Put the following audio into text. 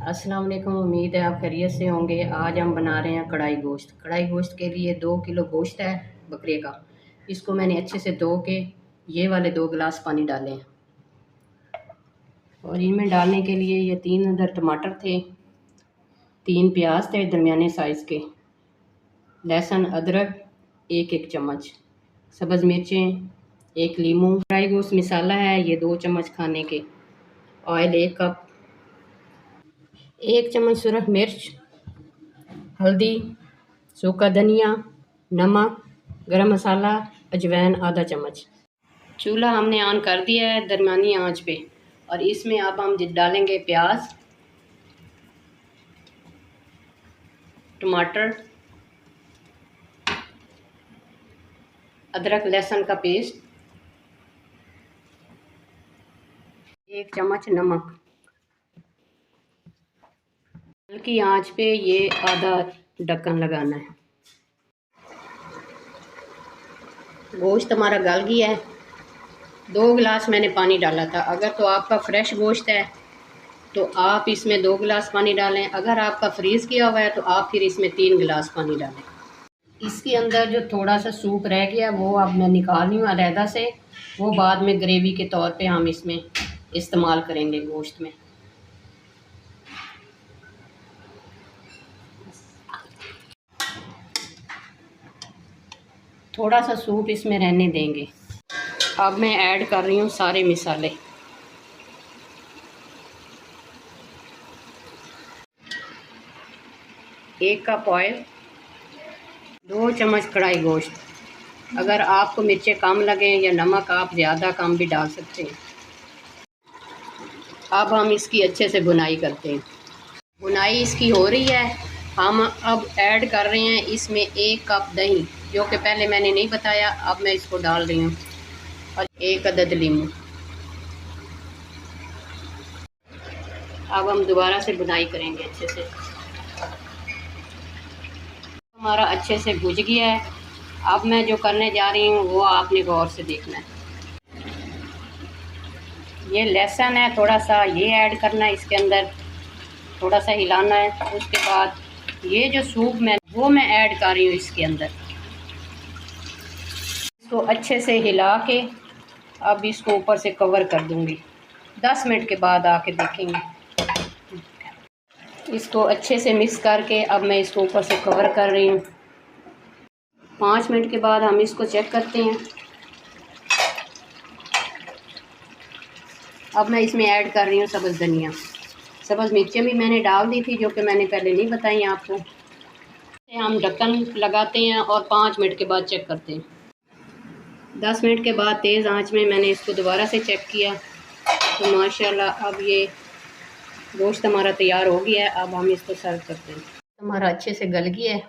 अस्सलाम वालेकुम। उम्मीद है आप खैरियत से होंगे। आज हम बना रहे हैं कढ़ाई गोश्त। कढ़ाई गोश्त के लिए 2 किलो गोश्त है बकरे का। इसको मैंने अच्छे से धो के ये वाले 2 गिलास पानी डाले हैं और इनमें डालने के लिए ये 3 अदर टमाटर थे, 3 प्याज थे दरमियाने साइज़ के, लहसुन अदरक 1-1 चम्मच, सब्ज़ मिर्चें 1 लीमू। कढ़ाई गोश्त मसाला है ये 2 चम्मच खाने के, ऑयल 1 कप, 1 चम्मच सुरख मिर्च, हल्दी, सूखा धनिया, नमक, गरम मसाला, अजवाइन आधा चम्मच। चूल्हा हमने ऑन कर दिया है दरमियानी आंच पे और इसमें अब हम डालेंगे प्याज, टमाटर, अदरक लहसुन का पेस्ट, 1 चम्मच नमक। हल्की आंच पे ये आधा ढक्कन लगाना है। गोश्त हमारा गल गया है। 2 गिलास मैंने पानी डाला था। अगर तो आपका फ्रेश गोश्त है तो आप इसमें 2 गिलास पानी डालें। अगर आपका फ्रीज़ किया हुआ है तो आप फिर इसमें 3 गिलास पानी डालें। इसके अंदर जो थोड़ा सा सूप रह गया वो अब मैं निकाल रही हूँ अलहदा से। वो बाद में ग्रेवी के तौर पे हम इसमें इस्तेमाल करेंगे गोश्त में। थोड़ा सा सूप इसमें रहने देंगे। अब मैं ऐड कर रही हूँ सारे मसाले। एक कप ऑयल, 2 चम्मच कढ़ाई गोश्त। अगर आपको मिर्चें कम लगें या नमक आप ज़्यादा कम भी डाल सकते हैं। अब हम इसकी अच्छे से भुनाई करते हैं। भुनाई इसकी हो रही है। हम अब ऐड कर रहे हैं इसमें 1 कप दही, जो कि पहले मैंने नहीं बताया, अब मैं इसको डाल रही हूँ, और 1 अदद लीमू। अब हम दोबारा से भुनाई करेंगे अच्छे से। हमारा अच्छे से भुज गया है। अब मैं जो करने जा रही हूँ वो आपने गौर से देखना है। ये लहसुन है, थोड़ा सा ये ऐड करना है इसके अंदर, थोड़ा सा हिलाना है। उसके बाद ये जो सूप मैं ऐड कर रही हूँ इसके अंदर। इसको अच्छे से हिला के अब इसको ऊपर से कवर कर दूँगी। 10 मिनट के बाद आके देखेंगे। इसको अच्छे से मिक्स करके अब मैं इसको ऊपर से कवर कर रही हूँ। 5 मिनट के बाद हम इसको चेक करते हैं। अब मैं इसमें ऐड कर रही हूँ सब्ज़ धनिया। सब्ज़ मिर्चें भी मैंने डाल दी थी, जो कि मैंने पहले नहीं बताई आपको। हम ढक्कन लगाते हैं और 5 मिनट के बाद चेक करते हैं। 10 मिनट के बाद तेज़ आंच में मैंने इसको दोबारा से चेक किया तो माशाल्लाह अब ये गोश्त हमारा तैयार हो गया है। अब हम इसको सर्व करते हैं। हमारा अच्छे से गल गया है।